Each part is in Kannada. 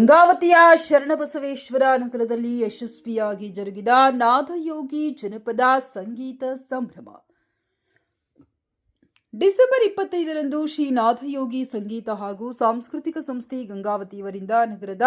ಗಂಗಾವತಿಯ ಶರಣಬಸವೇಶ್ವರ ನಗರದಲ್ಲಿ ಯಶಸ್ವಿಯಾಗಿ ಜರುಗಿದ ನಾದಯೋಗಿ ಜನಪದ ಸಂಗೀತ ಸಂಭ್ರಮ. ಡಿಸೆಂಬರ್ 25ರಂದು ಶ್ರೀ ನಾದಯೋಗಿ ಸಂಗೀತ ಹಾಗೂ ಸಾಂಸ್ಕೃತಿಕ ಸಂಸ್ಥೆ ಗಂಗಾವತಿ ಇವರಿಂದ ನಗರದ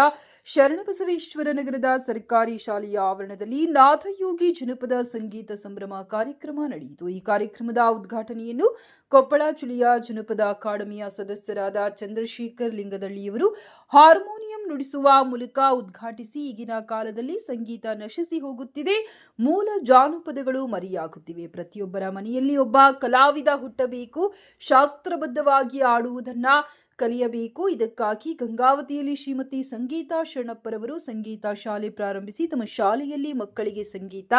ಶರಣಬಸವೇಶ್ವರ ನಗರದ ಸರ್ಕಾರಿ ಶಾಲೆಯ ಆವರಣದಲ್ಲಿ ನಾದಯೋಗಿ ಜನಪದ ಸಂಗೀತ ಸಂಭ್ರಮ ಕಾರ್ಯಕ್ರಮ ನಡೆಯಿತು. ಈ ಕಾರ್ಯಕ್ರಮದ ಉದ್ಘಾಟನೆಯನ್ನು ಕೊಪ್ಪಳ ಜಿಲ್ಲೆಯ ಜನಪದ ಅಕಾಡೆಮಿಯ ಸದಸ್ಯರಾದ ಚಂದ್ರಶೇಖರ್ ಲಿಂಗದಳ್ಳಿಯವರು ಹಾರ್ಮೋನಿಯಂ ನುಡಿಸುವ ಮೂಲಕ ಉದ್ಘಾಟಿಸಿ, ಈಗಿನ ಕಾಲದಲ್ಲಿ ಸಂಗೀತ ನಶಿಸಿ ಹೋಗುತ್ತಿದೆ, ಮೂಲ ಜಾನಪದಗಳು ಮರೆಯಾಗುತ್ತಿವೆ, ಪ್ರತಿಯೊಬ್ಬರ ಮನೆಯಲ್ಲಿ ಒಬ್ಬ ಕಲಾವಿದ ಹುಟ್ಟಬೇಕು, ಶಾಸ್ತ್ರಬದ್ಧವಾಗಿ ಆಡುವುದನ್ನ ಕಲಿಯಬೇಕು. ಇದಕ್ಕಾಗಿ ಗಂಗಾವತಿಯಲ್ಲಿ ಶ್ರೀಮತಿ ಸಂಗೀತಾ ಶರಣಪ್ಪರವರು ಸಂಗೀತ ಶಾಲೆ ಪ್ರಾರಂಭಿಸಿ ತಮ್ಮ ಶಾಲೆಯಲ್ಲಿ ಮಕ್ಕಳಿಗೆ ಸಂಗೀತ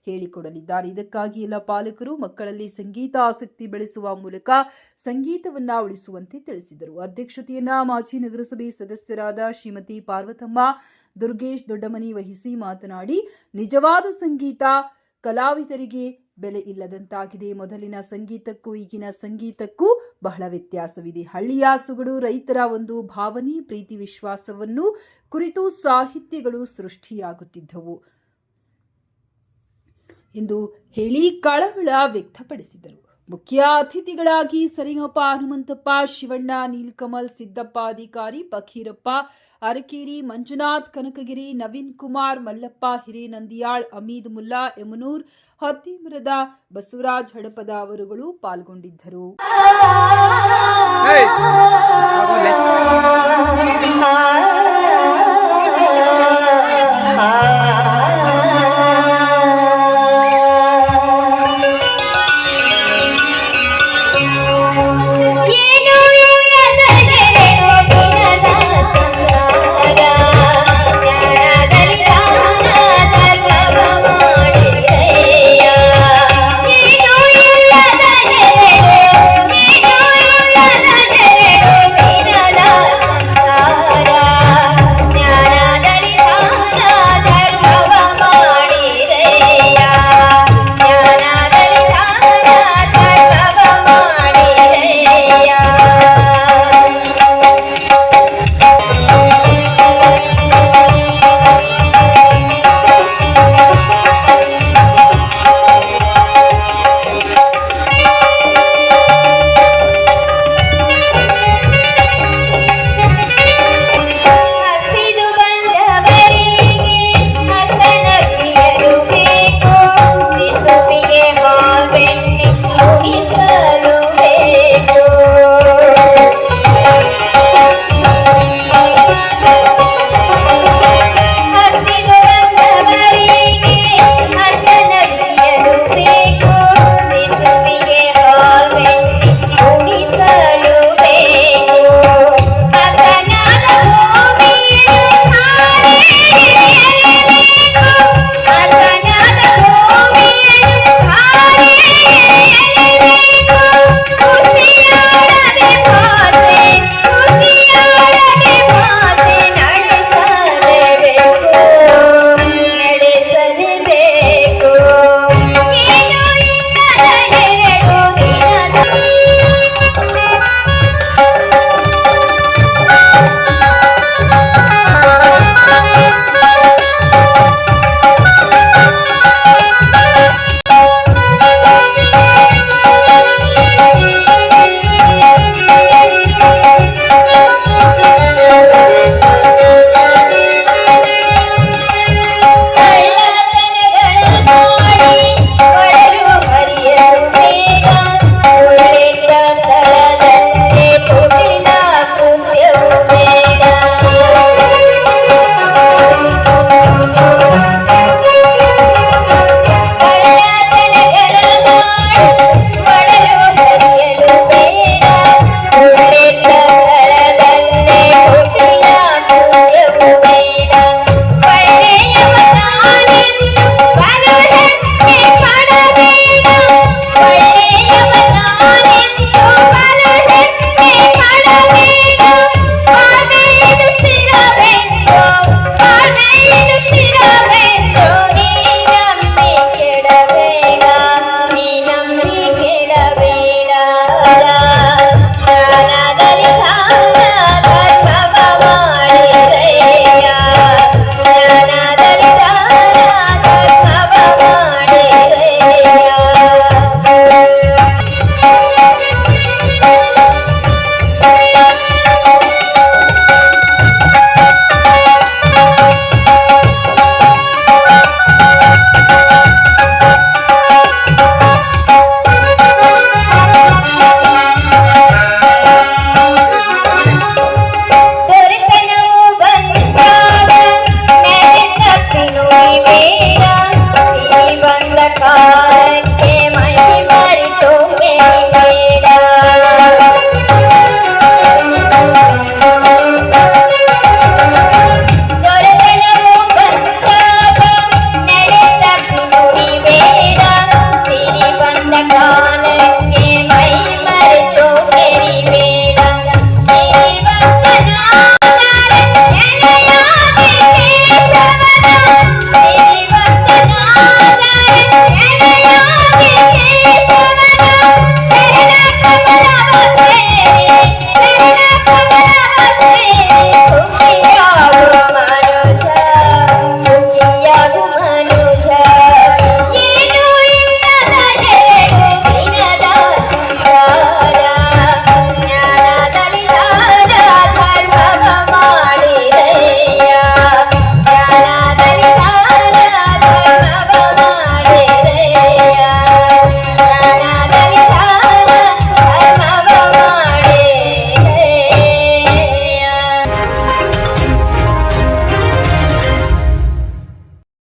ಹೇಳಿಕೊಡಲಿದ್ದಾರೆ. ಇದಕ್ಕಾಗಿ ಎಲ್ಲ ಪಾಲಕರು ಮಕ್ಕಳಲ್ಲಿ ಸಂಗೀತ ಆಸಕ್ತಿ ಬೆಳೆಸುವ ಮೂಲಕ ಸಂಗೀತವನ್ನ ಉಳಿಸುವಂತೆ ತಿಳಿಸಿದರು. ಅಧ್ಯಕ್ಷತೆಯನ್ನ ಮಾಜಿ ನಗರಸಭೆ ಸದಸ್ಯರಾದ ಶ್ರೀಮತಿ ಪಾರ್ವತಮ್ಮ ದುರ್ಗೇಶ್ ದೊಡ್ಡಮನಿ ವಹಿಸಿ ಮಾತನಾಡಿ, ನಿಜವಾದ ಸಂಗೀತ ಕಲಾವಿದರಿಗೆ ಬೆಲೆ ಇಲ್ಲದಂತಾಗಿದೆ. ಮೊದಲಿನ ಸಂಗೀತಕ್ಕೂ ಈಗಿನ ಸಂಗೀತಕ್ಕೂ ಬಹಳ ವ್ಯತ್ಯಾಸವಿದೆ. ಹಳ್ಳಿಯ ಸೊಗಡು, ರೈತರ ಒಂದು ಭಾವನೆ, ಪ್ರೀತಿ, ವಿಶ್ವಾಸವನ್ನು ಕುರಿತು ಸಾಹಿತ್ಯಗಳು ಸೃಷ್ಟಿಯಾಗುತ್ತಿದ್ದವು ಎಂದು ಹೇಳಿ ಕಳವಳ ವ್ಯಕ್ತಪಡಿಸಿದರು. ಮುಖ್ಯ ಅತಿಥಿಗಳಾಗಿ ಸರಿಗಪ್ಪ ಹನುಮಂತಪ್ಪ, ಶಿವಣ್ಣ, ನೀಲ್ಕಮಲ್, ಸಿದ್ದಪ್ಪ ಅಧಿಕಾರಿ, ಫಕೀರಪ್ಪ ಅರಕೇರಿ, ಮಂಜುನಾಥ್ ಕನಕಗಿರಿ, ನವೀನ್ ಕುಮಾರ್, ಮಲ್ಲಪ್ಪ ಹಿರೇನಂದಿಯಾಳ್, ಅಮೀದ್ ಮುಲ್ಲಾ, ಯಮನೂರ್, ಹತ್ತಿಮರದ ಬಸವರಾಜ್ ಹಡಪದ ಅವರುಗಳು ಪಾಲ್ಗೊಂಡಿದ್ದರು.